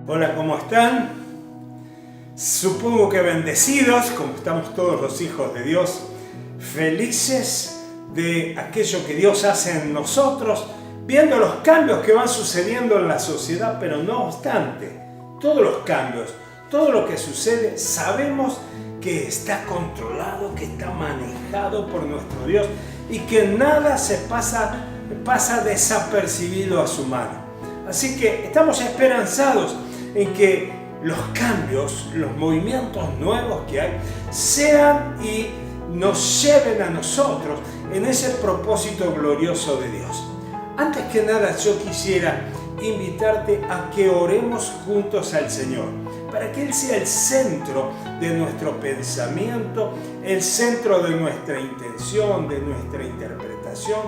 Hola, ¿cómo están? Supongo que bendecidos, como estamos todos los hijos de Dios, felices de aquello que Dios hace en nosotros, viendo los cambios que van sucediendo en la sociedad, pero no obstante, todos los cambios, todo lo que sucede, sabemos que está controlado, que está manejado por nuestro Dios y que nada se pasa desapercibido a su mano. Así que estamos esperanzados en que los cambios, los movimientos nuevos que hay, sean y nos lleven a nosotros en ese propósito glorioso de Dios. Antes que nada, yo quisiera invitarte a que oremos juntos al Señor, para que Él sea el centro de nuestro pensamiento, el centro de nuestra intención, de nuestra interpretación,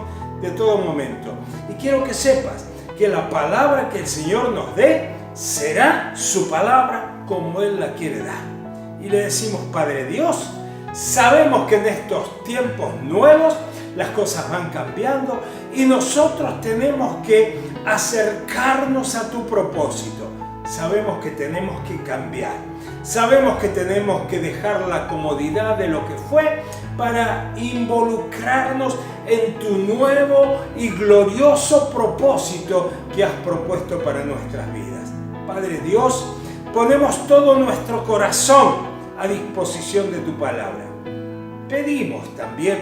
de todo momento. Y quiero que sepas que la palabra que el Señor nos dé será su palabra como Él la quiere dar. Y le decimos: Padre Dios, sabemos que en estos tiempos nuevos las cosas van cambiando y nosotros tenemos que acercarnos a tu propósito. Sabemos que tenemos que cambiar. Sabemos que tenemos que dejar la comodidad de lo que fue para involucrarnos en tu nuevo y glorioso propósito que has propuesto para nuestras vidas. Padre Dios, ponemos todo nuestro corazón a disposición de tu palabra. Pedimos también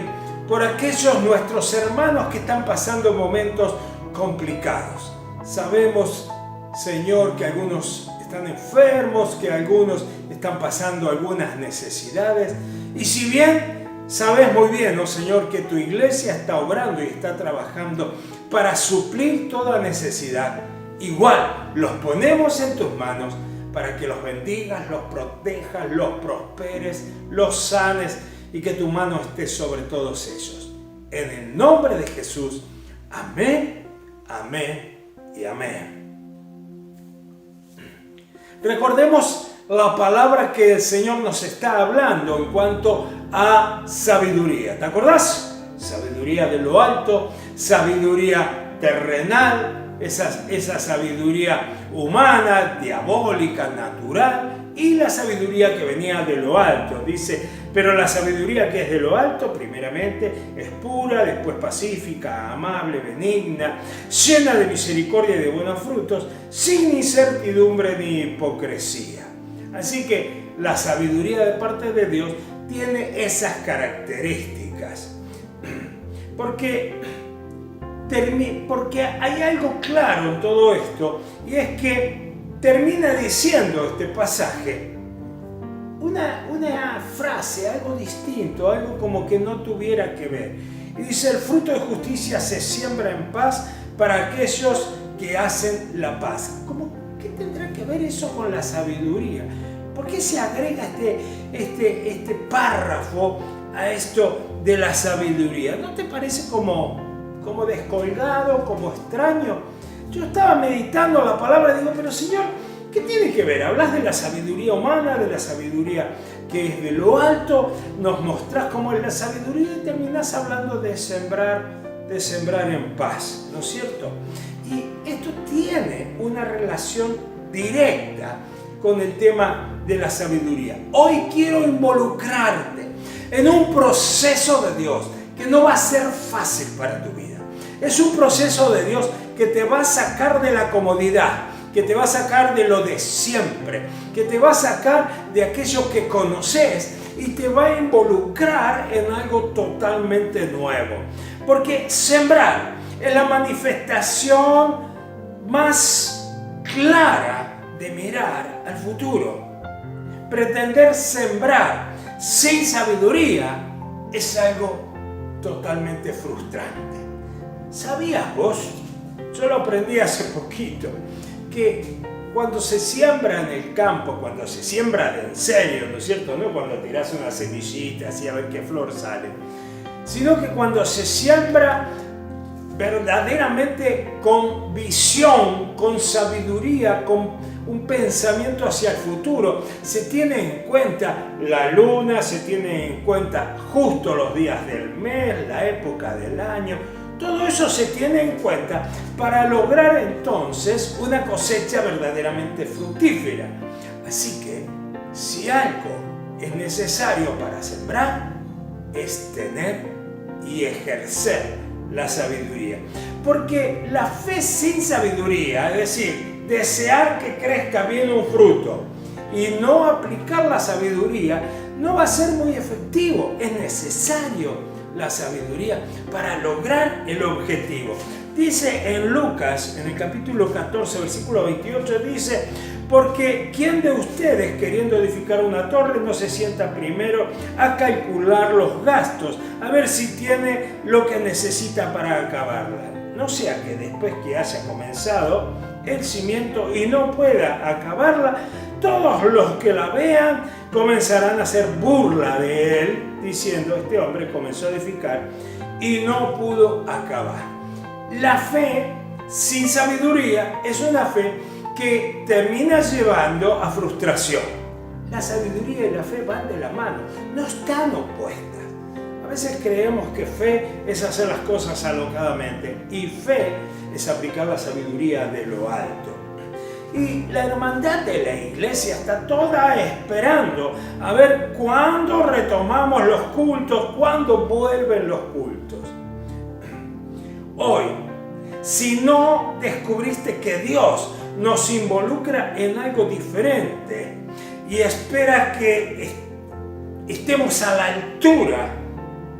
por aquellos nuestros hermanos que están pasando momentos complicados. Sabemos, Señor, que algunos están enfermos, que algunos están pasando algunas necesidades. Y si bien sabes muy bien, oh Señor, que tu iglesia está obrando y está trabajando para suplir toda necesidad, igual los ponemos en tus manos para que los bendigas, los protejas, los prosperes, los sanes y que tu mano esté sobre todos ellos. En el nombre de Jesús. Amén, amén y amén. Recordemos la palabra que el Señor nos está hablando en cuanto a sabiduría. ¿Te acordás? Sabiduría de lo alto, sabiduría terrenal, esa sabiduría humana, diabólica, natural, y la sabiduría que venía de lo alto. Dice: pero la sabiduría que es de lo alto, primeramente, es pura, después pacífica, amable, benigna, llena de misericordia y de buenos frutos, sin incertidumbre ni hipocresía. Así que la sabiduría de parte de Dios tiene esas características. Porque hay algo claro en todo esto, y es que termina diciendo este pasaje una frase, algo distinto, algo como que no tuviera que ver. Y dice: el fruto de justicia se siembra en paz para aquellos que hacen la paz. ¿Qué tendrá que ver eso con la sabiduría? ¿Por qué se agrega este párrafo a esto de la sabiduría? ¿No te parece como descolgado, como extraño? Yo estaba meditando la palabra y digo: pero Señor, ¿qué tiene que ver? Hablas de la sabiduría humana, de la sabiduría que es de lo alto, nos mostrás cómo es la sabiduría y terminás hablando de sembrar en paz, ¿no es cierto? Y esto tiene una relación directa con el tema de la sabiduría. Hoy quiero involucrarte en un proceso de Dios que no va a ser fácil para tu vida. Es un proceso de Dios que te va a sacar de la comodidad, que te va a sacar de lo de siempre, que te va a sacar de aquello que conoces y te va a involucrar en algo totalmente nuevo. Porque sembrar es la manifestación más clara de mirar al futuro. Pretender sembrar sin sabiduría es algo totalmente frustrante. ¿Sabías vos? Yo lo aprendí hace poquito, que cuando se siembra en el campo, cuando se siembra de en serio, ¿no es cierto? No cuando tirás una semillita así a ver qué flor sale, sino que cuando se siembra verdaderamente con visión, con sabiduría, con un pensamiento hacia el futuro, se tiene en cuenta la luna, se tiene en cuenta justo los días del mes, la época del año, Todo eso se tiene en cuenta para lograr entonces una cosecha verdaderamente fructífera. Así que, si algo es necesario para sembrar, es tener y ejercer la sabiduría. Porque la fe sin sabiduría, es decir, desear que crezca bien un fruto y no aplicar la sabiduría, no va a ser muy efectivo. Es necesario la sabiduría para lograr el objetivo. Dice en Lucas, en el capítulo 14, versículo 28, dice: porque ¿quién de ustedes, queriendo edificar una torre, no se sienta primero a calcular los gastos, a ver si tiene lo que necesita para acabarla? No sea que después que haya comenzado el cimiento y no pueda acabarla, todos los que la vean comenzarán a hacer burla de él, diciendo: este hombre comenzó a edificar y no pudo acabar. La fe sin sabiduría es una fe que termina llevando a frustración. La sabiduría y la fe van de la mano, no están opuestas. A veces creemos que fe es hacer las cosas alocadamente y fe es aplicar la sabiduría de lo alto. Y la hermandad de la iglesia está toda esperando a ver cuándo retomamos los cultos, cuándo vuelven los cultos. Hoy, si no descubriste que Dios nos involucra en algo diferente y espera que estemos a la altura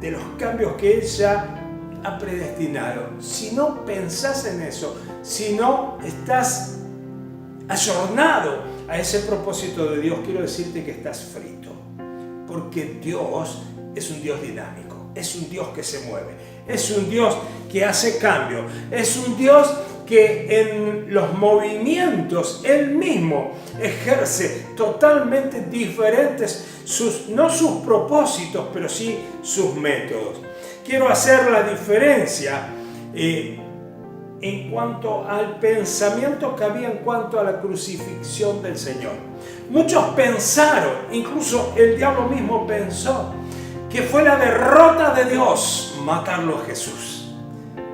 de los cambios que Él ya ha predestinado, si no pensás en eso, si no estás ayornado a ese propósito de Dios, quiero decirte que estás frito, porque Dios es un Dios dinámico, es un Dios que se mueve, es un Dios que hace cambio, es un Dios que en los movimientos Él mismo ejerce totalmente diferentes, no sus propósitos, pero sí sus métodos. Quiero hacer la diferencia en cuanto al pensamiento que había en cuanto a la crucifixión del Señor. Muchos pensaron, incluso el diablo mismo pensó, que fue la derrota de Dios matarlo a Jesús.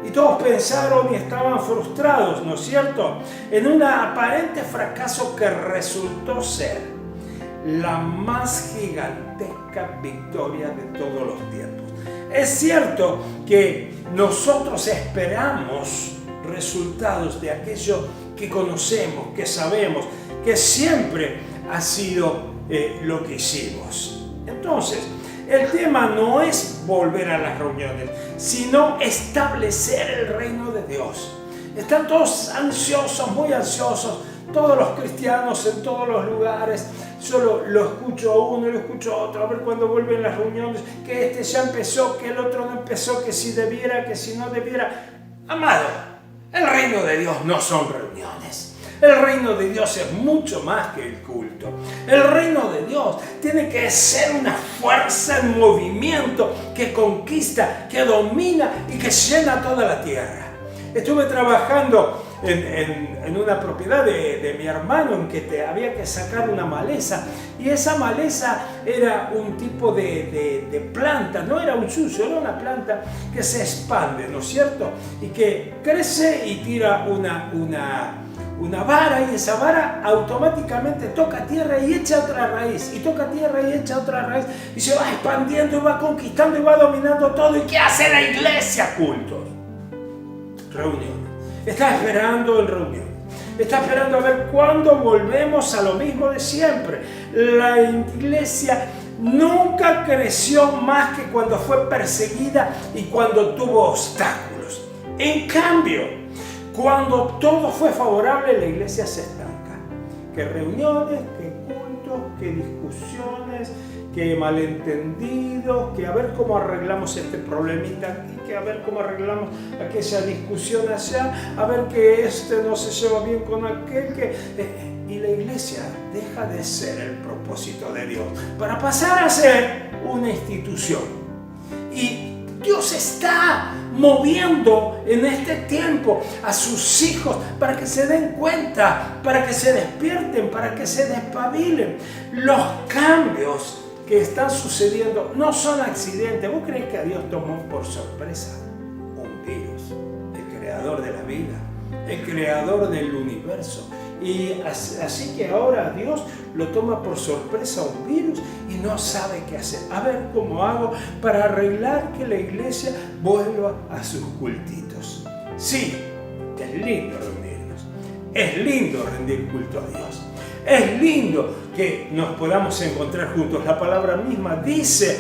Y todos pensaron y estaban frustrados, ¿no es cierto?, en un aparente fracaso que resultó ser la más gigantesca victoria de todos los tiempos. Es cierto que nosotros esperamos resultados de aquello que conocemos, que sabemos, que siempre ha sido lo que hicimos. Entonces, el tema no es volver a las reuniones, sino establecer el reino de Dios. Están todos ansiosos, muy ansiosos, todos los cristianos en todos los lugares. Solo lo escucho a uno y lo escucho a otro, a ver cuándo vuelven las reuniones, que este ya empezó, que el otro no empezó, que si debiera, que si no debiera. Amado, el reino de Dios no son reuniones. El reino de Dios es mucho más que el culto. El reino de Dios tiene que ser una fuerza en movimiento que conquista, que domina y que llena toda la tierra. Estuve trabajando en una propiedad de mi hermano en que había que sacar una maleza, y esa maleza era un tipo de planta, no era un yuyo, era una planta que se expande, ¿no es cierto? Y que crece y tira una vara, y esa vara automáticamente toca tierra y echa otra raíz, y toca tierra y echa otra raíz, y se va expandiendo y va conquistando y va dominando todo. ¿Y qué hace la iglesia? Cultos, reuniones. Está esperando en reunión, está esperando a ver cuándo volvemos a lo mismo de siempre. La iglesia nunca creció más que cuando fue perseguida y cuando tuvo obstáculos. En cambio, cuando todo fue favorable, la iglesia se estanca. Que reuniones, que cultos, que discusiones, que malentendidos, que a ver cómo arreglamos este problemita aquí, que a ver cómo arreglamos aquella discusión allá, a ver que este no se lleva bien con aquel, y la iglesia deja de ser el propósito de Dios para pasar a ser una institución. Y Dios está moviendo en este tiempo a sus hijos para que se den cuenta, para que se despierten, para que se despabilen. Los cambios que están sucediendo no son accidentes. ¿Vos crees que a Dios tomó por sorpresa un virus? creador de la vida, el creador del universo. Y así que ahora Dios lo toma por sorpresa un virus y no sabe qué hacer. A ver cómo hago para arreglar que la iglesia vuelva a sus cultitos. Sí, es lindo reunirnos, es lindo rendir culto a Dios, es lindo que nos podamos encontrar juntos. La palabra misma dice,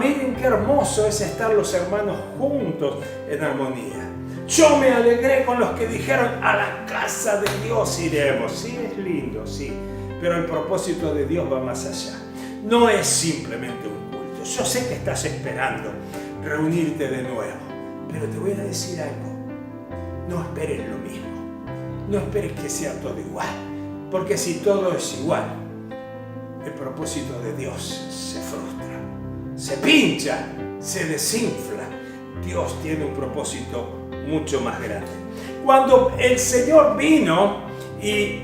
miren qué hermoso es estar los hermanos juntos en armonía. Yo me alegré con los que dijeron, a la casa de Dios iremos. Sí, es lindo, sí, pero el propósito de Dios va más allá. No es simplemente un culto. Yo sé que estás esperando reunirte de nuevo, pero te voy a decir algo. No esperes lo mismo. No esperes que sea todo igual, porque si todo es igual, el propósito de Dios se frustra, se pincha, se desinfla. Dios tiene un propósito mucho más grande. Cuando el Señor vino y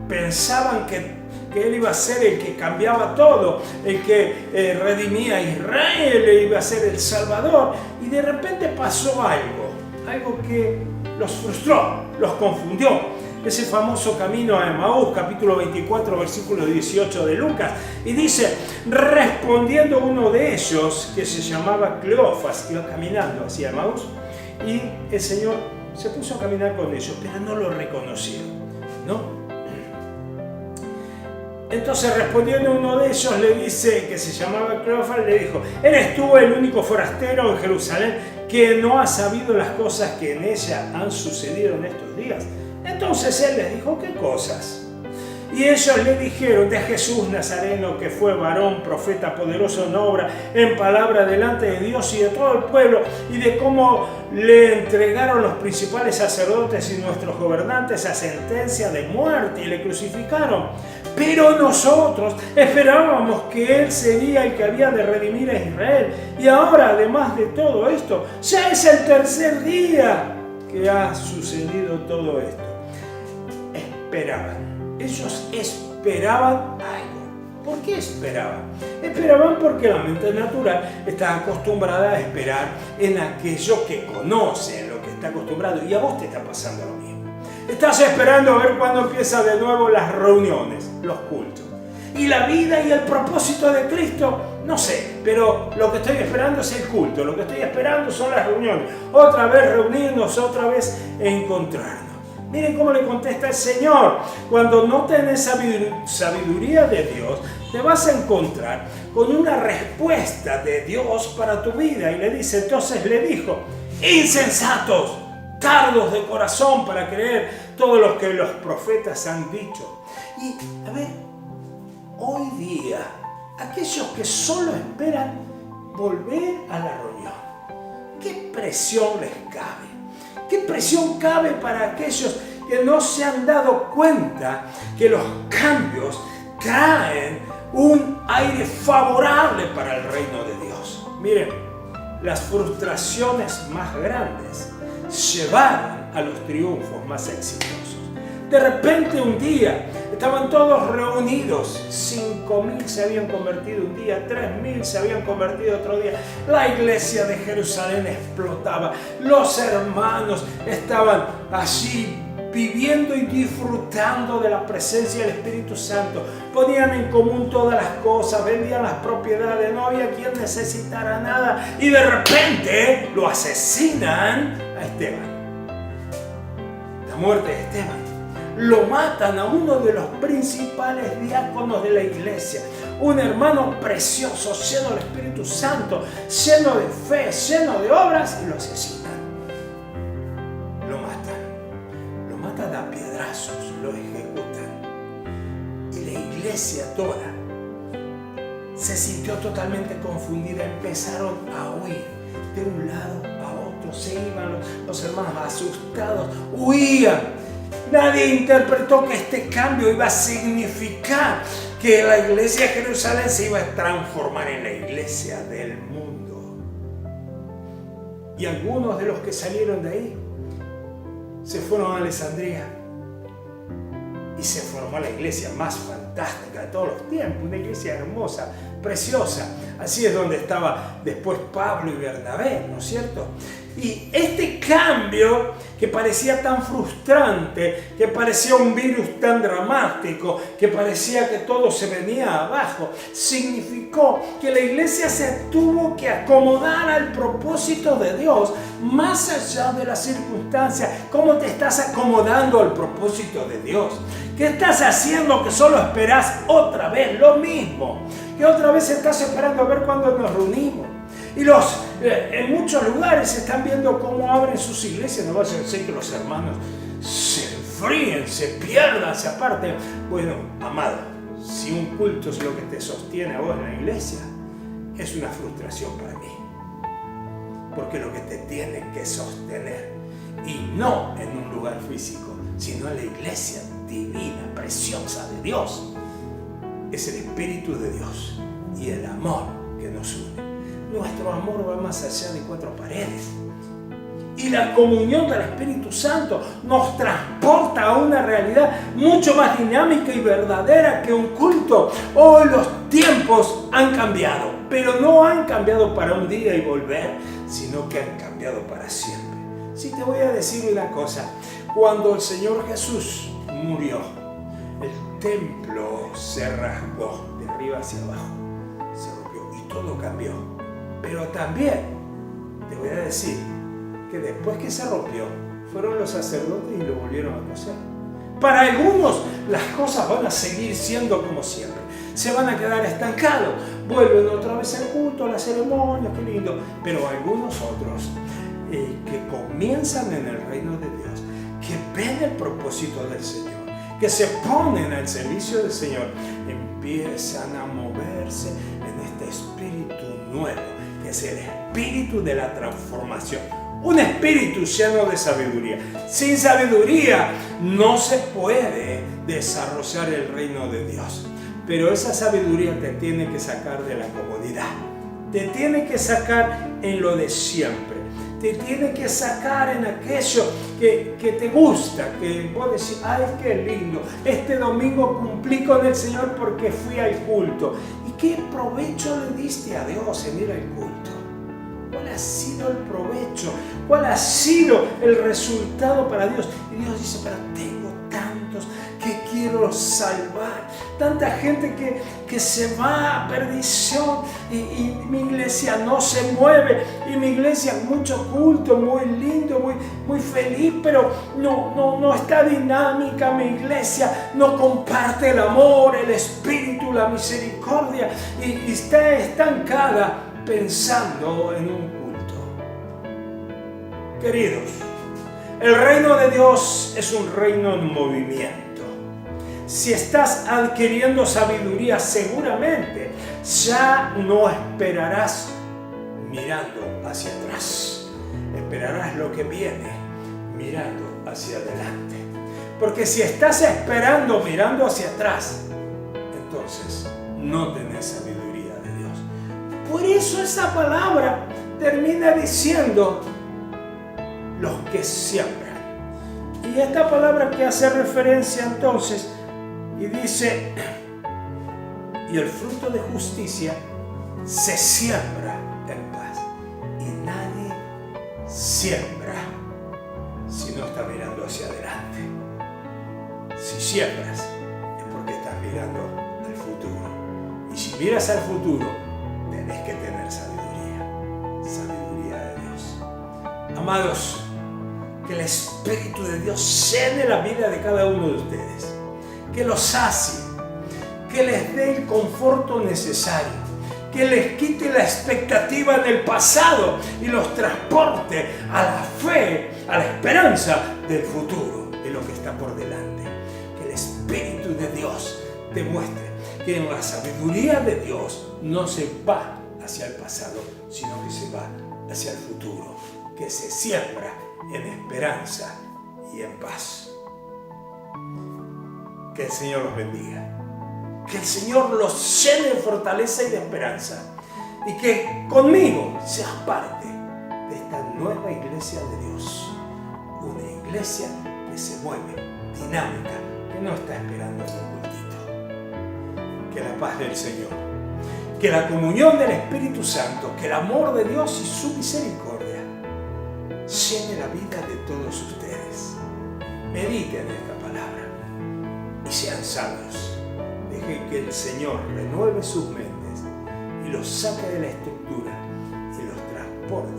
pensaban que Él iba a ser el que cambiaba todo, el que redimía a Israel, Él iba a ser el Salvador, y de repente pasó algo que los frustró, los confundió. Ese famoso camino a Emaús, capítulo 24, versículo 18 de Lucas, y dice, respondiendo uno de ellos, que se llamaba Cleofas, iba caminando hacia Emaús, y el Señor se puso a caminar con ellos, pero no lo reconocieron, ¿no? Entonces, respondiendo uno de ellos, le dice, que se llamaba Cleofas, le dijo, ¿eres tú el único forastero en Jerusalén que no ha sabido las cosas que en ella han sucedido en estos días? Entonces él les dijo, ¿qué cosas? Y ellos le dijeron de Jesús Nazareno, que fue varón, profeta, poderoso en obra, en palabra delante de Dios y de todo el pueblo, y de cómo le entregaron los principales sacerdotes y nuestros gobernantes a sentencia de muerte y le crucificaron. Pero nosotros esperábamos que Él sería el que había de redimir a Israel. Y ahora, además de todo esto, ya es el tercer día que ha sucedido todo esto. Esperaban. Ellos esperaban algo. ¿Por qué esperaban? Esperaban porque la mente natural está acostumbrada a esperar en aquello que conoce, en lo que está acostumbrado. Y a vos te está pasando lo mismo. Estás esperando a ver cuándo empiezan de nuevo las reuniones, los cultos. Y la vida y el propósito de Cristo, no sé, pero lo que estoy esperando es el culto. Lo que estoy esperando son las reuniones. Otra vez reunirnos, otra vez encontrarnos. Miren cómo le contesta el Señor. Cuando no tenés sabiduría de Dios, te vas a encontrar con una respuesta de Dios para tu vida. Y le dice, entonces le dijo, insensatos, tardos de corazón para creer todo lo que los profetas han dicho. Y a ver, hoy día, aquellos que solo esperan volver a la reunión, ¿qué presión les cabe? ¿Qué presión cabe para aquellos que no se han dado cuenta que los cambios traen un aire favorable para el reino de Dios? Miren, las frustraciones más grandes llevaron a los triunfos más exitosos. De repente un día estaban todos reunidos, 5.000 se habían convertido un día, 3.000 se habían convertido otro día, la iglesia de Jerusalén explotaba, los hermanos estaban allí viviendo y disfrutando de la presencia del Espíritu Santo, ponían en común todas las cosas, vendían las propiedades, no había quien necesitara nada, y de repente lo asesinan a Esteban. La muerte de Esteban. Lo matan a uno de los principales diáconos de la iglesia, un hermano precioso, lleno del Espíritu Santo, lleno de fe, lleno de obras, y lo asesinan. Lo matan a piedrazos, lo ejecutan. Y la iglesia toda se sintió totalmente confundida, empezaron a huir de un lado a otro, se iban los hermanos asustados, huían. Nadie interpretó que este cambio iba a significar que la iglesia de Jerusalén se iba a transformar en la iglesia del mundo. Y algunos de los que salieron de ahí se fueron a Alejandría y se formó la iglesia más fantástica de todos los tiempos, una iglesia hermosa, preciosa. Así es donde estaba después Pablo y Bernabé, ¿no es cierto? Y este cambio que parecía tan frustrante, que parecía un virus tan dramático, que parecía que todo se venía abajo, significó que la iglesia se tuvo que acomodar al propósito de Dios, más allá de las circunstancias. ¿Cómo te estás acomodando al propósito de Dios? ¿Qué estás haciendo que solo esperás otra vez lo mismo? Que otra vez estás esperando a ver cuándo nos reunimos. Y en muchos lugares están viendo cómo abren sus iglesias. No va a ser que los hermanos se enfríen, se pierdan, se aparten. Bueno, amado, si un culto es lo que te sostiene a vos en la iglesia, es una frustración para mí. Porque lo que te tiene que sostener, y no en un lugar físico, sino en la iglesia divina, preciosa de Dios, es el Espíritu de Dios y el amor que nos une. Nuestro amor va más allá de cuatro paredes. Y la comunión del Espíritu Santo nos transporta a una realidad mucho más dinámica y verdadera que un culto. Hoy los tiempos han cambiado, pero no han cambiado para un día y volver, sino que han cambiado para siempre. Sí, te voy a decir una cosa. Cuando el Señor Jesús murió, el templo se rasgó de arriba hacia abajo, se rompió y todo cambió. Pero también te voy a decir que después que se rompió, fueron los sacerdotes y lo volvieron a coser. Para algunos las cosas van a seguir siendo como siempre. Se van a quedar estancados. Vuelven otra vez al culto, a las ceremonias, qué lindo. Pero algunos otros que comienzan en el reino de Dios, que ven el propósito del Señor, que se ponen al servicio del Señor, empiezan a moverse en este espíritu nuevo, que es el espíritu de la transformación. Un espíritu lleno de sabiduría. Sin sabiduría no se puede desarrollar el reino de Dios. Pero esa sabiduría te tiene que sacar de la comodidad. Te tiene que sacar en lo de siempre. Te tiene que sacar en aquello que te gusta, que vos decís, ay, qué lindo, este domingo cumplí con el Señor porque fui al culto. ¿Y qué provecho le diste a Dios en ir al culto? ¿Cuál ha sido el provecho? ¿Cuál ha sido el resultado para Dios? Y Dios dice, pero tengo tantos que quiero salvar, tanta gente que se va a perdición y mi iglesia no se mueve, y mi iglesia es mucho culto, muy lindo, muy feliz, pero no está dinámica. Mi iglesia no comparte el amor, el espíritu, la misericordia, y está estancada pensando en un culto. Queridos, el reino de Dios es un reino en movimiento. Si estás adquiriendo sabiduría, seguramente ya no esperarás mirando hacia atrás. Esperarás lo que viene mirando hacia adelante. Porque si estás esperando mirando hacia atrás, entonces no tenés sabiduría de Dios. Por eso esa palabra termina diciendo los que siembran. Y esta palabra que hace referencia entonces y dice, y el fruto de justicia se siembra en paz. Y nadie siembra si no está mirando hacia adelante. Si siembras es porque estás mirando al futuro. Y si miras al futuro, tenés que tener sabiduría de Dios. Amados, que el Espíritu de Dios llene la vida de cada uno de ustedes, que los sacie, que les dé el conforto necesario, que les quite la expectativa del pasado y los transporte a la fe, a la esperanza del futuro, de lo que está por delante. Que el Espíritu de Dios te muestre que en la sabiduría de Dios no se va hacia el pasado, sino que se va hacia el futuro, que se siembra en esperanza y en paz. Que el Señor los bendiga. Que el Señor los llene de fortaleza y de esperanza. Y que conmigo seas parte de esta nueva iglesia de Dios. Una iglesia que se mueve, dinámica, que no está esperando un cultito. Que la paz del Señor, que la comunión del Espíritu Santo, que el amor de Dios y su misericordia llene la vida de todos ustedes. Mediten esta palabra y sean sabios. Dejen que el Señor renueve sus mentes y los saque de la estructura y los transporte